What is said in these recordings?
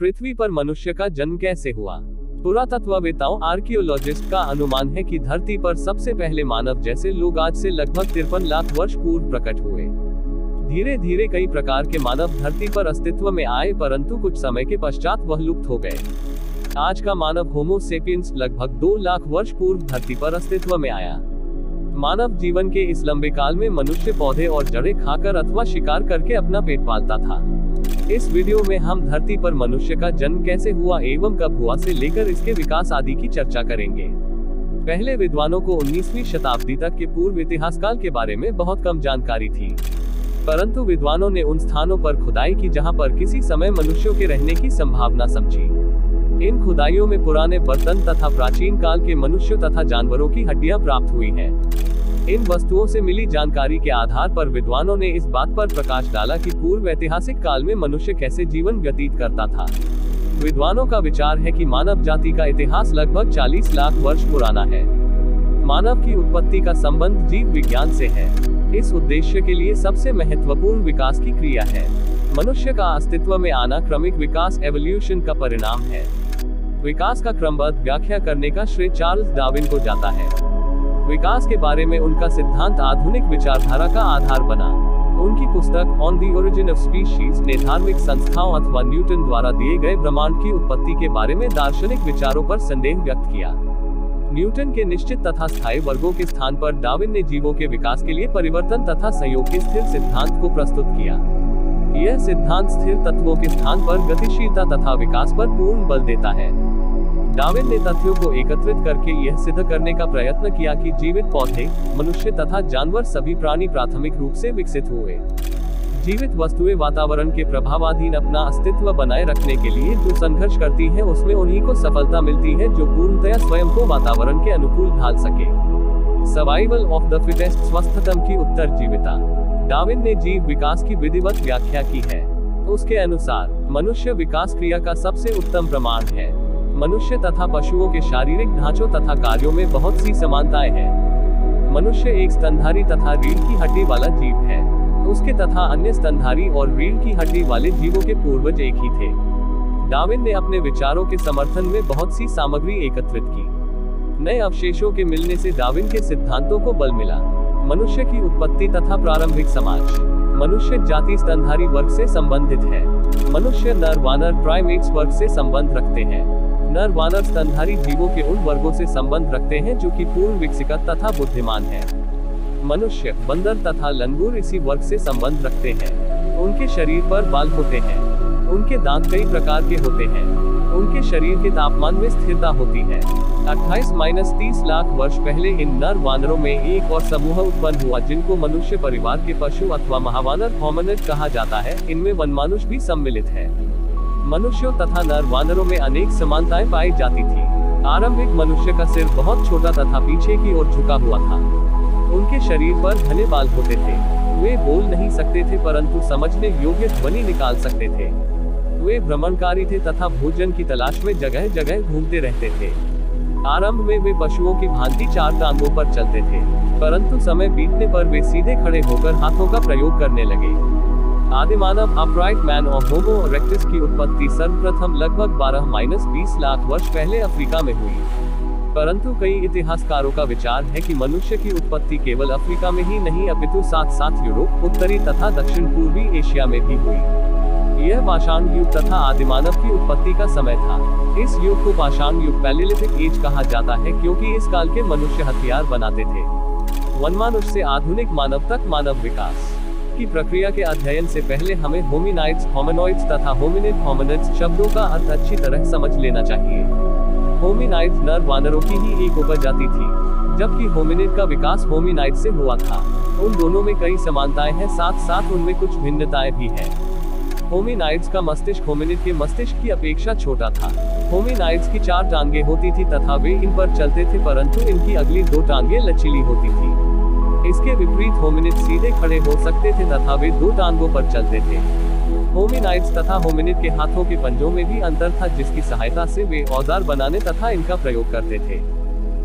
पृथ्वी पर मनुष्य का जन्म कैसे हुआ? पुरातत्ववेत्ताओं आर्कियोलॉजिस्ट का अनुमान है कि धरती पर सबसे पहले मानव जैसे लोग आज से लगभग 53 लाख वर्ष पूर्व प्रकट हुए। धीरे धीरे कई प्रकार के मानव धरती पर अस्तित्व में आए, परंतु कुछ समय के पश्चात वह लुप्त हो गए। आज का मानव होमो सेपियंस लगभग 2 लाख वर्ष पूर्व धरती पर अस्तित्व में आया। मानव जीवन के इस लंबे काल में मनुष्य पौधे और जड़ें खाकर अथवा शिकार करके अपना पेट पालता था। इस वीडियो में हम धरती पर मनुष्य का जन्म कैसे हुआ एवं कब हुआ से लेकर इसके विकास आदि की चर्चा करेंगे। पहले विद्वानों को 19वीं शताब्दी तक के पूर्व इतिहास काल के बारे में बहुत कम जानकारी थी, परंतु विद्वानों ने उन स्थानों पर खुदाई की जहां पर किसी समय मनुष्यों के रहने की संभावना समझी। इन खुदाइयों में पुराने बर्तन तथा प्राचीन काल के मनुष्यों तथा जानवरों की हड्डियां प्राप्त हुई हैं। इन वस्तुओं से मिली जानकारी के आधार पर विद्वानों ने इस बात पर प्रकाश डाला कि पूर्व ऐतिहासिक काल में मनुष्य कैसे जीवन व्यतीत करता था। विद्वानों का विचार है कि मानव जाति का इतिहास लगभग 40 लाख वर्ष पुराना है। मानव की उत्पत्ति का संबंध जीव विज्ञान से है। इस उद्देश्य के लिए सबसे महत्वपूर्ण विकास की क्रिया है। मनुष्य का अस्तित्व में आना क्रमिक विकास एवोल्यूशन का परिणाम है। विकास का क्रमबद्ध व्याख्या करने का श्रेय चार्ल्स डार्विन को जाता है। विकास के बारे में उनका सिद्धांत आधुनिक विचारधारा का आधार बना। उनकी पुस्तक on the origin of species ने धार्मिक संस्थाओं अथवा न्यूटन द्वारा दिए गए ब्रह्मांड की उत्पत्ति के बारे में दार्शनिक विचारों पर संदेह व्यक्त किया। न्यूटन के निश्चित तथा स्थायी वर्गों के स्थान पर डार्विन ने जीवों के विकास के लिए परिवर्तन तथा संयोग के स्थिर सिद्धांत को प्रस्तुत किया। यह सिद्धांत स्थिर तत्वों के स्थान पर गतिशीलता तथा विकास पर पूर्ण बल देता है। डार्विन ने तथ्यों को एकत्रित करके यह सिद्ध करने का प्रयत्न किया कि जीवित पौधे, मनुष्य तथा जानवर सभी प्राणी प्राथमिक रूप से विकसित हुए। जीवित वस्तुएं वातावरण के प्रभावाधीन अपना अस्तित्व बनाए रखने के लिए जो संघर्ष करती हैं, उसमें उन्हीं को सफलता मिलती है जो पूर्णतया स्वयं को वातावरण के अनुकूल ढाल सके। सर्वाइवल ऑफ द फिटेस्ट, स्वस्थतम की उत्तरजीविता। डार्विन ने जीव विकास की विधिवत व्याख्या की है। उसके अनुसार मनुष्य विकास क्रिया का सबसे उत्तम प्रमाण है। मनुष्य तथा पशुओं के शारीरिक ढांचों तथा कार्यों में बहुत सी समानताएं हैं। मनुष्य एक स्तनधारी तथा रीढ़ की हड्डी वाला जीव है। उसके तथा अन्य स्तनधारी और रीढ़ की हड्डी वाले जीवों के पूर्वज एक ही थे। डार्विन ने अपने विचारों के समर्थन में बहुत सी सामग्री एकत्रित की। नए अवशेषों के मिलने से डार्विन के सिद्धांतों को बल मिला। मनुष्य की उत्पत्ति तथा प्रारंभिक समाज। मनुष्य जाति स्तनधारी वर्ग से संबंधित है। मनुष्य नर वानर प्राइमेट्स वर्ग से संबंध रखते हैं। नर वानर स्तनधारी जीवों के उन वर्गों से संबंध रखते हैं जो कि पूर्ण विकसित तथा बुद्धिमान है। मनुष्य, बंदर तथा लंगूर इसी वर्ग से संबंध रखते हैं। उनके शरीर पर बाल होते हैं। उनके दांत कई प्रकार के होते हैं। उनके शरीर के तापमान में स्थिरता होती है। 28-30 लाख वर्ष पहले इन नर वानरों में एक और समूह उत्पन्न हुआ जिनको मनुष्य परिवार के पशु अथवा महावानर होमिनिड कहा जाता है। इनमें वनमानुष भी सम्मिलित है। मनुष्यों तथा नर वानरों में अनेक समानताएं पाई जाती थी। आरंभिक मनुष्य का सिर बहुत छोटा तथा पीछे की ओर झुका हुआ था। उनके शरीर पर घने बाल होते थे। वे बोल नहीं सकते थे, परंतु समझने योग्य ध्वनि निकाल सकते थे। वे भ्रमणकारी थे तथा भोजन की तलाश में जगह जगह घूमते रहते थे। आरंभ में वे पशुओं की भांति 4 टांगों पर चलते थे, परंतु समय बीतने पर वे सीधे खड़े होकर हाथों का प्रयोग करने लगे। आदिमानव अपराइट मैन और होमो इरेक्टस की उत्पत्ति सर्वप्रथम लगभग 12-20 लाख वर्ष पहले अफ्रीका में हुई, परंतु कई इतिहासकारों का विचार है कि मनुष्य की उत्पत्ति केवल अफ्रीका में ही नहीं अपितु साथ साथ यूरोप, उत्तरी तथा दक्षिण पूर्वी एशिया में भी हुई। यह पाषाण युग तथा आदिमानव की उत्पत्ति का समय था। इस युग को पाषाण युग पैलेलिथिक एज कहा जाता है क्योंकि इस काल के मनुष्य हथियार बनाते थे। वनमानुष से आधुनिक मानव तक मानव विकास की प्रक्रिया के अध्ययन से पहले हमें होमिनाइड्स, होमिनॉइड्स तथा होमिनिड, होमिनिड्स शब्दों का अर्थ अच्छी तरह समझ लेना चाहिए। होमिनाइड्स नर वानरों की ही एक उपजाति थी, जबकि होमिनिड का विकास होमिनाइड से हुआ था। उन दोनों में कई समानताएं हैं, साथ साथ उनमें कुछ भिन्नताएं भी हैं। होमिनाइड्स का मस्तिष्क होमिनिड के मस्तिष्क की अपेक्षा छोटा था। होमिनाइड्स की 4 टांगे होती थी तथा वे इन पर चलते थे, परंतु इनकी अगली 2 टांगे लचीली होती थी। इसके विपरीत होमिनिड सीधे खड़े हो सकते थे तथा वे 2 टांगों पर चलते थे। होमिनाइड्स तथा होमिनिड के हाथों के पंजों में भी अंतर था, जिसकी सहायता से वे औजार बनाने तथा इनका प्रयोग करते थे।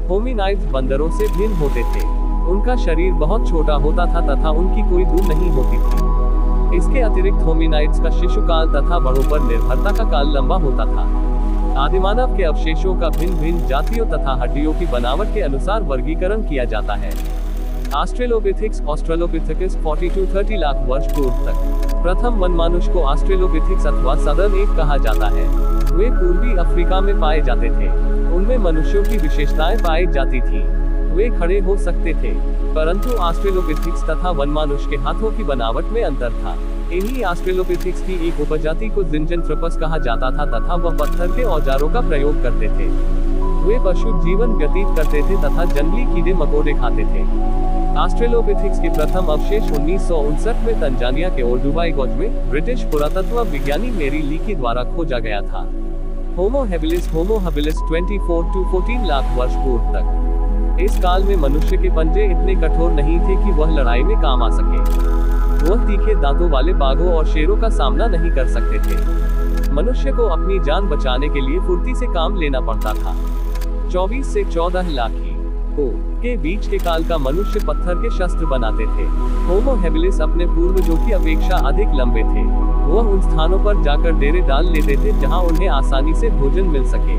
होमिनाइड्स बंदरों से भिन्न होते थे। उनका शरीर बहुत छोटा होता था तथा उनकी कोई दूर नहीं होती थी। इसके अतिरिक्त होमिनाइड्स का शिशुकाल तथा बड़ों पर निर्भरता का काल लंबा होता था। आदिमानव के अवशेषों का भिन्न भिन्न जातियों तथा हड्डियों की बनावट के अनुसार वर्गीकरण किया जाता है। ऑस्ट्रेलोपिथेक्स ऑस्ट्रेलोपिथेकस 40-30 लाख वर्ष पूर्व तक। प्रथम वनमानुष को ऑस्ट्रेलोपिथेक्स अथवा सदर्न एप कहा जाता है। वे पूर्वी अफ्रीका में पाए जाते थे। उनमें मनुष्यों की विशेषताएं पाई जाती थी। वे खड़े हो सकते थे, परंतु ऑस्ट्रेलोपिथेक्स तथा वनमानुष के हाथों की बनावट में अंतर था। इन्हीं ऑस्ट्रेलोपिथेक्स की एक उपजाति को जिंजंथ्रोपस कहा जाता था तथा वह पत्थर के औजारों का प्रयोग करते थे। वे पशु जीवन व्यतीत करते थे तथा जंगली कीड़े मकोड़े खाते थे। ऑस्ट्रेलोपिथेक्स के प्रथम अवशेष 1959 में तंजानिया के ओल्डुवाई गोज में ब्रिटिश पुरातत्व विज्ञानी मेरी लीकी द्वारा खोजा गया था। होमो हैबिलिस 24-14 लाख वर्ष पूर्व तक। इस काल में मनुष्य के पंजे इतने कठोर नहीं थे कि वह लड़ाई में काम आ सके। वह तीखे दांतों वाले बाघों और शेरों का सामना नहीं कर सकते थे। मनुष्य को अपनी जान बचाने के लिए फुर्ती से काम लेना पड़ता था। 24 से 14 लाख के बीच के काल का मनुष्य पत्थर के शस्त्र बनाते थे। होमो हैबिलिस अपने पूर्वजों की अपेक्षा अधिक लंबे थे। वह उन स्थानों पर जाकर डेरे डाल लेते थे जहां उन्हें आसानी से भोजन मिल सके।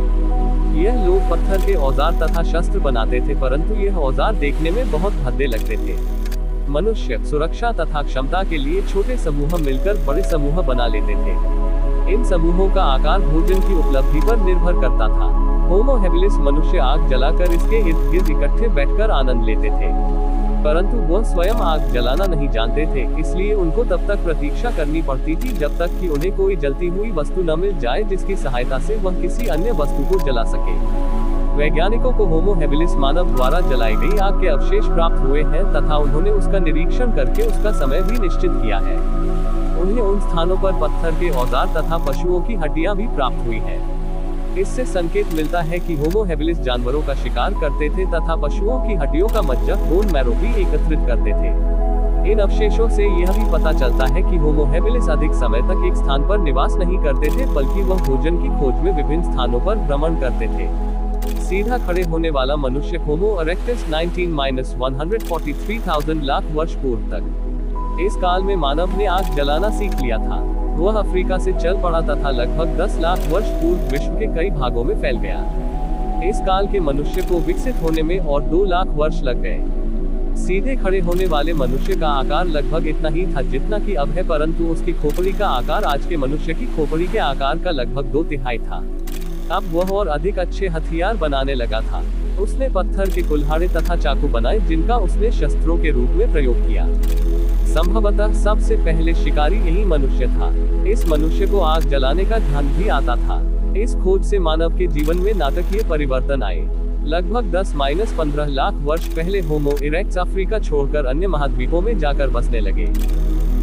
यह लोग पत्थर के औजार तथा शस्त्र बनाते थे, परंतु यह औजार देखने में बहुत भद्दे लगते थे। मनुष्य सुरक्षा तथा क्षमता के लिए छोटे समूह मिलकर बड़े समूह बना लेते थे। इन समूहों का आकार भोजन की उपलब्धि पर निर्भर करता था। होमो हैबिलिस मनुष्य आग जलाकर इसके इर्द गिर्द इकट्ठे बैठकर आनंद लेते थे, परंतु वह स्वयं आग जलाना नहीं जानते थे, इसलिए उनको तब तक प्रतीक्षा करनी पड़ती थी जब तक कि उन्हें कोई जलती हुई वस्तु न मिल जाए जिसकी सहायता से वह किसी अन्य वस्तु को जला सके। वैज्ञानिकों को होमो हैबिलिस मानव द्वारा जलाई गई आग के अवशेष प्राप्त हुए हैं तथा उन्होंने उसका निरीक्षण करके उसका समय भी निश्चित किया है। उन्हें उन स्थानों पर पत्थर के औजार तथा पशुओं की हड्डियां भी प्राप्त हुई है। इससे संकेत मिलता है कि होमो हैबिलिस जानवरों का शिकार करते थे तथा पशुओं की हड्डियों का मज्जा बोन मैरो भी एकत्रित करते थे। इन अवशेषों से यह भी पता चलता है कि होमो हैबिलिस अधिक समय तक एक स्थान पर निवास नहीं करते थे, बल्कि वह भोजन की खोज में विभिन्न स्थानों पर भ्रमण करते थे। सीधा खड़े होने वाला मनुष्य होमो इरेक्टस 19-143,000 लाख वर्ष पूर्व तक। इस काल में मानव ने आग जलाना सीख लिया था। वह अफ्रीका से चल पड़ा तथा लगभग 10 लाख वर्ष पूर्व विश्व के कई भागों में फैल गया। इस काल के मनुष्य को विकसित होने में और 2 लाख वर्ष लग गए। सीधे खड़े होने वाले मनुष्य का आकार लगभग इतना ही था जितना कि अब है, परंतु उसकी खोपड़ी का आकार आज के मनुष्य की खोपड़ी के आकार का लगभग 2/3 था। अब वह और अधिक अच्छे हथियार बनाने लगा था। उसने पत्थर के कुल्हाड़े तथा चाकू बनाए जिनका उसने शस्त्रों के रूप में प्रयोग किया। संभवतः सबसे पहले शिकारी यही मनुष्य था। इस मनुष्य को आग जलाने का ध्यान भी आता था। इस खोज से मानव के जीवन में नाटकीय परिवर्तन आए। लगभग 10-15 लाख वर्ष पहले होमो इरेक्टस अफ्रीका छोड़कर अन्य महाद्वीपों में जाकर बसने लगे।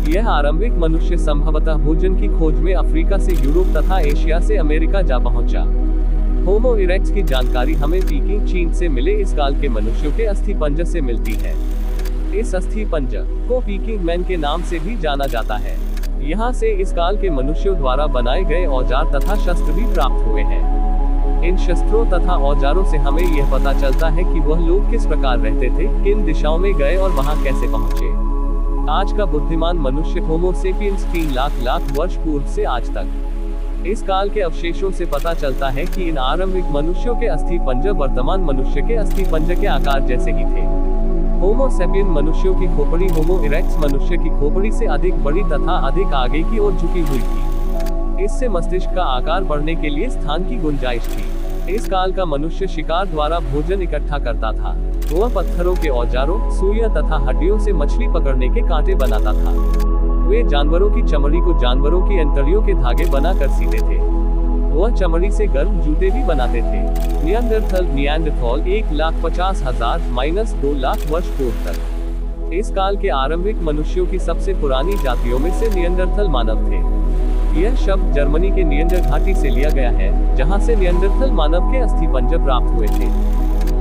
यह आरंभिक मनुष्य संभवतः भोजन की खोज में अफ्रीका से यूरोप तथा एशिया से अमेरिका जा पहुंचा। होमो इरेक्टस की जानकारी हमें पीकिंग चीन से मिले इस काल के मनुष्यों के अस्थिपंजर से मिलती है। इस अस्थिपंजर को पीकिंग मैन के नाम से भी जाना जाता है। यहाँ से इस काल के मनुष्यों द्वारा बनाए गए औजार तथा शस्त्र भी प्राप्त हुए हैं। इन शस्त्रों तथा औजारों से हमें यह पता चलता है कि वह लोग किस प्रकार रहते थे, किन दिशाओं में गए और वहां कैसे पहुंचे। आज का बुद्धिमान मनुष्य होमो सेपियंस 3 लाख वर्ष पूर्व से आज तक। इस काल के अवशेषों से पता चलता है कि इन आरंभिक मनुष्यों के अस्थिपंजर वर्तमान मनुष्य के अस्थिपंजर के आकार जैसे ही थे। होमो सेपियन मनुष्यों की खोपड़ी होमो इरेक्टस मनुष्य की खोपड़ी से अधिक बड़ी तथा अधिक आगे की ओर झुकी हुई थी। इससे मस्तिष्क का आकार बढ़ने के लिए स्थान की गुंजाइश थी। इस काल का मनुष्य शिकार द्वारा भोजन इकट्ठा करता था। वह पत्थरों के औजारों, सुइयां तथा हड्डियों से मछली पकड़ने के कांटे बनाता था। वे जानवरों की चमड़ी को जानवरों की अंतड़ियों के धागे बनाकर सीते थे। वह चमड़ी से गर्म जूते भी बनाते थे। नियांडरथल 1,50,000 - 2 लाख वर्ष पूर्व तक। इस काल के आरंभिक मनुष्यों की सबसे पुरानी जातियों में से नियांडरथल मानव थे। यह शब्द जर्मनी के नियंडर घाटी से लिया गया है, जहां से नियांडरथल मानव के अस्थिपंजर प्राप्त हुए थे।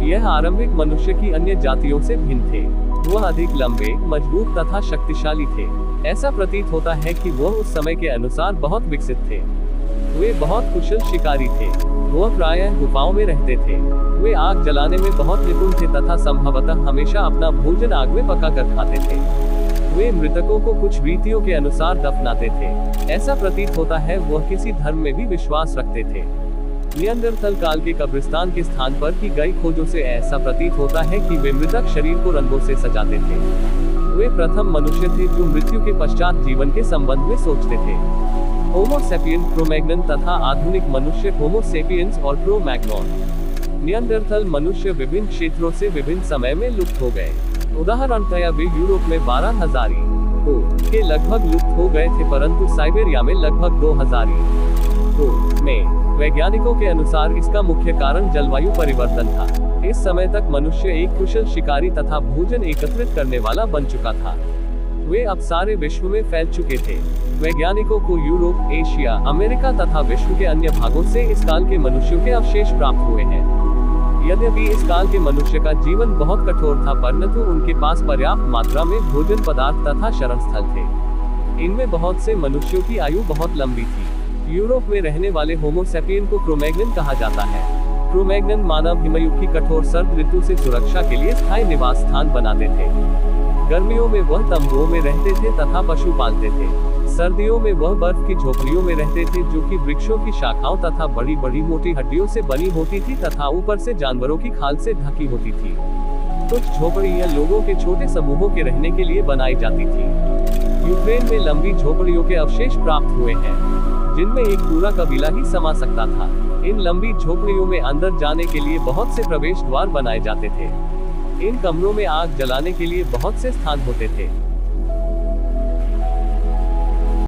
यह आरंभिक मनुष्य की अन्य जातियों से भिन्न थे। वह अधिक लंबे, मजबूत तथा शक्तिशाली थे। ऐसा प्रतीत होता है कि वह उस समय के अनुसार बहुत विकसित थे। वे बहुत कुशल शिकारी थे। वह प्रायः गुफाओं में रहते थे। वे आग जलाने में बहुत निपुण थे तथा संभवतः हमेशा अपना भोजन आग में पकाकर खाते थे। वे मृतकों को कुछ रीतियों के अनुसार दफनाते थे। ऐसा प्रतीत होता है वह किसी धर्म में भी विश्वास रखते थे। नियंदरथल काल के कब्रिस्तान के स्थान पर की गई खोजों से ऐसा प्रतीत होता है कि वे मृतक शरीर को रंगों से सजाते थे। वे प्रथम मनुष्य थे जो मृत्यु के पश्चात जीवन के संबंध में सोचते थे। होमो सेपियन, क्रो-मैग्नन तथा आधुनिक मनुष्य होमो सेपियंस और क्रो-मैग्नन। नियंदरथल मनुष्य विभिन्न क्षेत्रों से विभिन्न समय में लुप्त हो गए। उदाहरणतया वे यूरोप में 12,000 के लगभग लुप्त हो गए थे, परंतु साइबेरिया में लगभग 2000 में। वैज्ञानिकों के अनुसार इसका मुख्य कारण जलवायु परिवर्तन था। इस समय तक मनुष्य एक कुशल शिकारी तथा भोजन एकत्रित करने वाला बन चुका था। वे अब सारे विश्व में फैल चुके थे। वैज्ञानिकों को यूरोप, एशिया, अमेरिका तथा विश्व के अन्य भागों से इस काल के मनुष्यों के अवशेष प्राप्त हुए हैं। यद्यपि इस काल के मनुष्य का जीवन बहुत कठोर था, परंतु उनके पास पर्याप्त मात्रा में भोजन पदार्थ तथा शरण स्थल थे। इनमें बहुत से मनुष्यों की आयु बहुत लंबी थी। यूरोप में रहने वाले होमो सेपियन को क्रो-मैग्नन कहा जाता है। क्रो-मैग्नन मानव हिमयुग की कठोर सर्द ऋतु से सुरक्षा के लिए स्थायी निवास स्थान बनाते थे। गर्मियों में वह तंबुओं में रहते थे तथा पशु पालते थे। सर्दियों में वह बर्फ की झोपड़ियों में रहते थे, जो कि वृक्षों की शाखाओं तथा बड़ी बड़ी मोटी हड्डियों से बनी होती थी तथा ऊपर से जानवरों की खाल से ढकी होती थी। कुछ झोपड़ियां लोगों के छोटे समूहों के रहने के लिए बनाई जाती थी। यूक्रेन में लंबी झोपड़ियों के अवशेष प्राप्त हुए हैं, जिनमें एक पूरा कबीला ही समा सकता था। इन लंबी झोपड़ियों में अंदर जाने के लिए बहुत से प्रवेश द्वार बनाए जाते थे। इन कमरों में आग जलाने के लिए बहुत से स्थान होते थे।